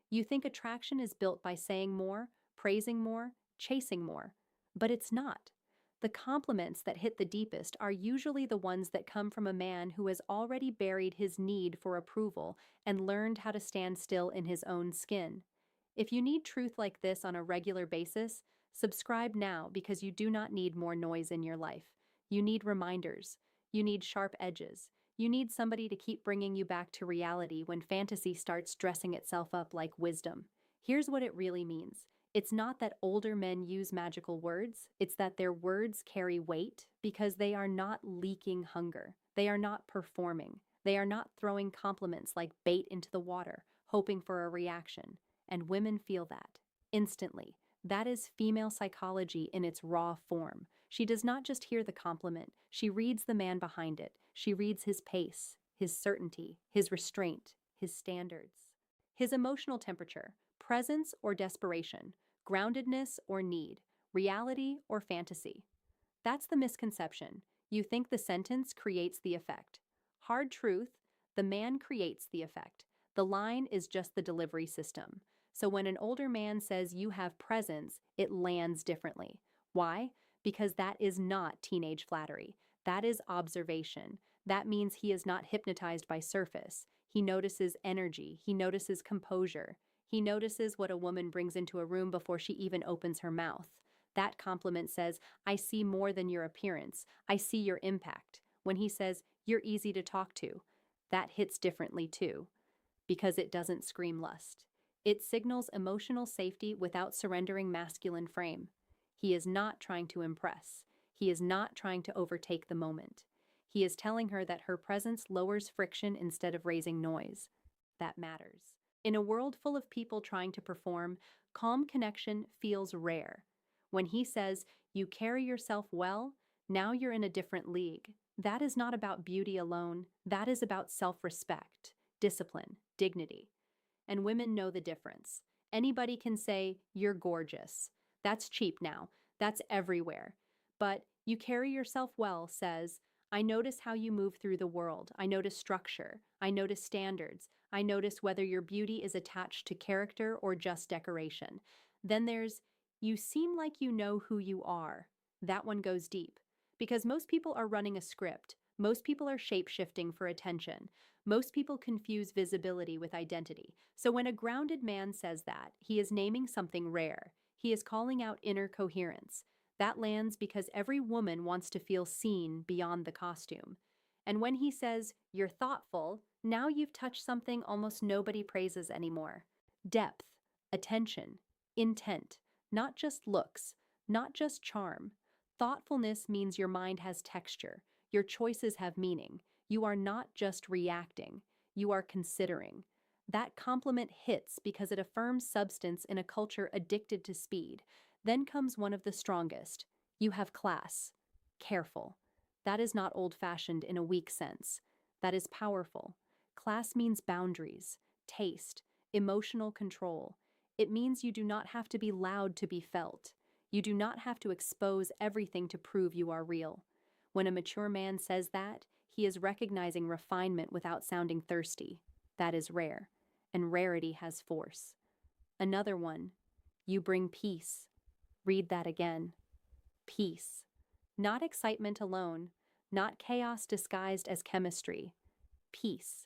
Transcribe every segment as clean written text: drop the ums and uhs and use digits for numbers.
You think attraction is built by saying more, praising more, chasing more. But it's not. The compliments that hit the deepest are usually the ones that come from a man who has already buried his need for approval and learned how to stand still in his own skin. If you need truth like this on a regular basis, subscribe now because you do not need more noise in your life. You need reminders. You need sharp edges. You need somebody to keep bringing you back to reality when fantasy starts dressing itself up like wisdom. Here's what it really means. It's not that older men use magical words, it's that their words carry weight because they are not leaking hunger. They are not performing. They are not throwing compliments like bait into the water, hoping for a reaction. And women feel that instantly. That is female psychology in its raw form. She does not just hear the compliment, she reads the man behind it. She reads his pace, his certainty, his restraint, his standards, his emotional temperature, presence or desperation, groundedness or need, reality or fantasy. That's the misconception. You think the sentence creates the effect. Hard truth, the man creates the effect. The line is just the delivery system. So when an older man says you have presence, it lands differently. Why? Because that is not teenage flattery. That is observation. That means he is not hypnotized by surface. He notices energy. He notices composure. He notices what a woman brings into a room before she even opens her mouth. That compliment says, I see more than your appearance. I see your impact. When he says, you're easy to talk to, that hits differently too, because it doesn't scream lust. It signals emotional safety without surrendering masculine frame. He is not trying to impress. He is not trying to overtake the moment. He is telling her that her presence lowers friction instead of raising noise. That matters. In a world full of people trying to perform, calm connection feels rare. When he says, you carry yourself well, now you're in a different league. That is not about beauty alone. That is about self-respect, discipline, dignity. And women know the difference. Anybody can say, you're gorgeous. That's cheap now. That's everywhere. But you carry yourself well says, I notice how you move through the world. I notice structure. I notice standards. I notice whether your beauty is attached to character or just decoration. Then there's, you seem like you know who you are. That one goes deep. Because most people are running a script. Most people are shape-shifting for attention. Most people confuse visibility with identity. So when a grounded man says that, he is naming something rare. He is calling out inner coherence. That lands because every woman wants to feel seen beyond the costume. And when he says, you're thoughtful, now you've touched something almost nobody praises anymore. Depth, attention, intent, not just looks, not just charm. Thoughtfulness means your mind has texture. Your choices have meaning. You are not just reacting. You are considering. That compliment hits because it affirms substance in a culture addicted to speed. Then comes one of the strongest. You have class. Careful. That is not old-fashioned in a weak sense. That is powerful. Class means boundaries, taste, emotional control. It means you do not have to be loud to be felt. You do not have to expose everything to prove you are real. When a mature man says that, he is recognizing refinement without sounding thirsty. That is rare, and rarity has force. Another one, you bring peace. Read that again. Peace. Not excitement alone, not chaos disguised as chemistry. Peace.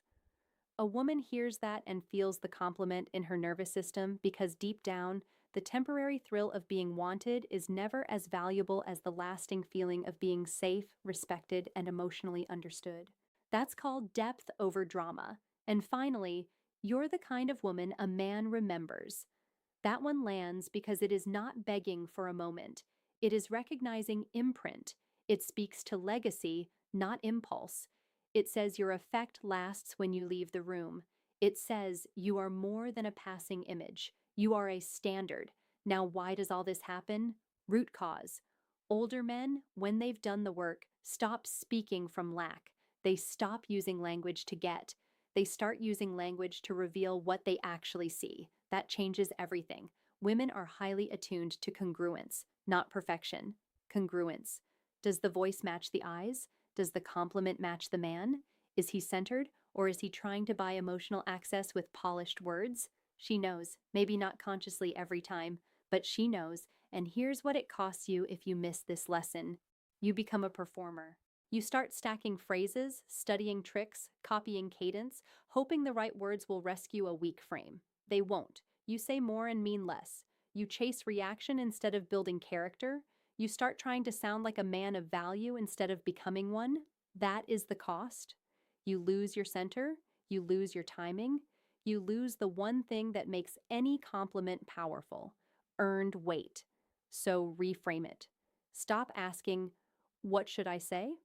A woman hears that and feels the compliment in her nervous system because deep down, the temporary thrill of being wanted is never as valuable as the lasting feeling of being safe, respected, and emotionally understood. That's called depth over drama. And finally, you're the kind of woman a man remembers. That one lands because it is not begging for a moment. It is recognizing imprint. It speaks to legacy, not impulse. It says your effect lasts when you leave the room. It says you are more than a passing image. You are a standard. Now, why does all this happen? Root cause. Older men, when they've done the work, stop speaking from lack. They stop using language to get. They start using language to reveal what they actually see. That changes everything. Women are highly attuned to congruence, not perfection. Congruence. Does the voice match the eyes? Does the compliment match the man? Is he centered, or is he trying to buy emotional access with polished words? She knows, maybe not consciously every time, but she knows, and here's what it costs you if you miss this lesson. You become a performer. You start stacking phrases, studying tricks, copying cadence, hoping the right words will rescue a weak frame. They won't. You say more and mean less. You chase reaction instead of building character. You start trying to sound like a man of value instead of becoming one. That is the cost. You lose your center. You lose your timing. You lose the one thing that makes any compliment powerful: earned weight. So reframe it. Stop asking, "What should I say?"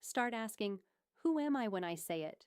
Start asking, "Who am I when I say it?"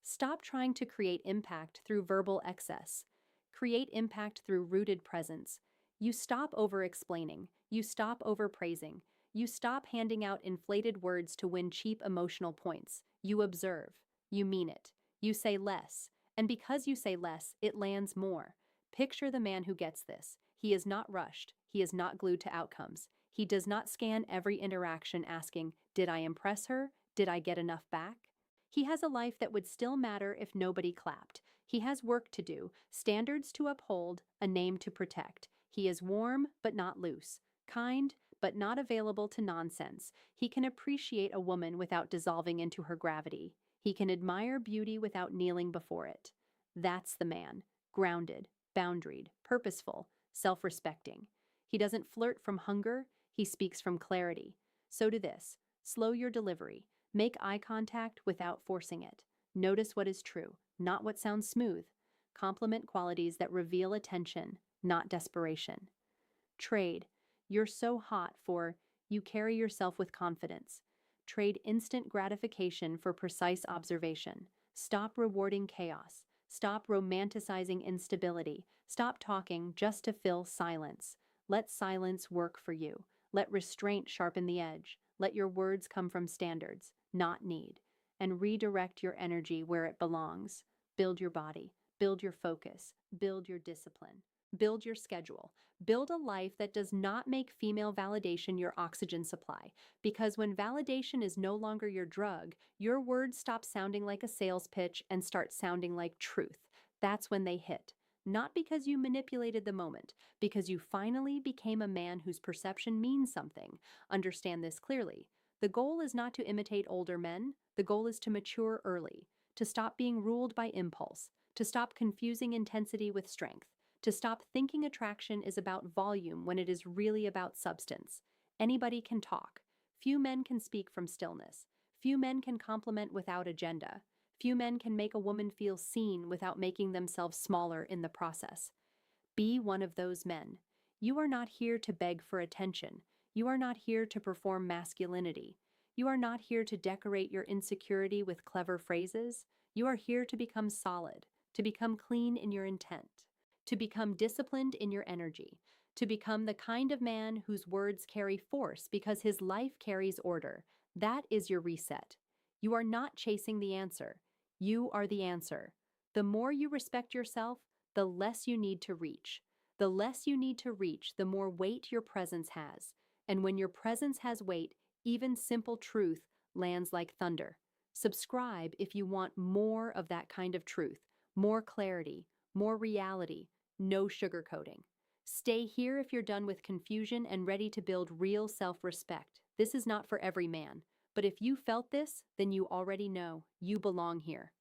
Stop trying to create impact through verbal excess. Create impact through rooted presence. You stop over explaining. You stop over praising. You stop handing out inflated words to win cheap emotional points. You observe. You mean it. You say less. And because you say less, it lands more. Picture the man who gets this. He is not rushed. He is not glued to outcomes. He does not scan every interaction asking, "Did I impress her? Did I get enough back?" He has a life that would still matter if nobody clapped. He has work to do, standards to uphold, a name to protect. He is warm, but not loose, kind, but not available to nonsense. He can appreciate a woman without dissolving into her gravity. He can admire beauty without kneeling before it. That's the man, grounded, boundaried, purposeful, self respecting. He doesn't flirt from hunger, he speaks from clarity. So do this: slow your delivery. Make eye contact without forcing it. Notice what is true, not what sounds smooth. Compliment qualities that reveal attention, not desperation. Trade. You're so hot for you carry yourself with confidence. Trade instant gratification for precise observation. Stop rewarding chaos. Stop romanticizing instability. Stop talking just to fill silence. Let silence work for you. Let restraint sharpen the edge. Let your words come from standards, not need. And redirect your energy where it belongs. Build your body. Build your focus. Build your discipline. Build your schedule. Build a life that does not make female validation your oxygen supply. Because when validation is no longer your drug, your words stop sounding like a sales pitch and start sounding like truth. That's when they hit. Not because you manipulated the moment, because you finally became a man whose perception means something. Understand this clearly. The goal is not to imitate older men. The goal is to mature early, to stop being ruled by impulse, to stop confusing intensity with strength, to stop thinking attraction is about volume when it is really about substance. Anybody can talk. Few men can speak from stillness. Few men can compliment without agenda. Few men can make a woman feel seen without making themselves smaller in the process. Be one of those men. You are not here to beg for attention. You are not here to perform masculinity. You are not here to decorate your insecurity with clever phrases. You are here to become solid, to become clean in your intent, to become disciplined in your energy, to become the kind of man whose words carry force because his life carries order. That is your reset. You are not chasing the answer. You are the answer. The more you respect yourself, the less you need to reach. The less you need to reach, the more weight your presence has. And when your presence has weight, even simple truth lands like thunder. Subscribe if you want more of that kind of truth, more clarity, more reality, no sugarcoating. Stay here if you're done with confusion and ready to build real self-respect. This is not for every man, but if you felt this, then you already know you belong here.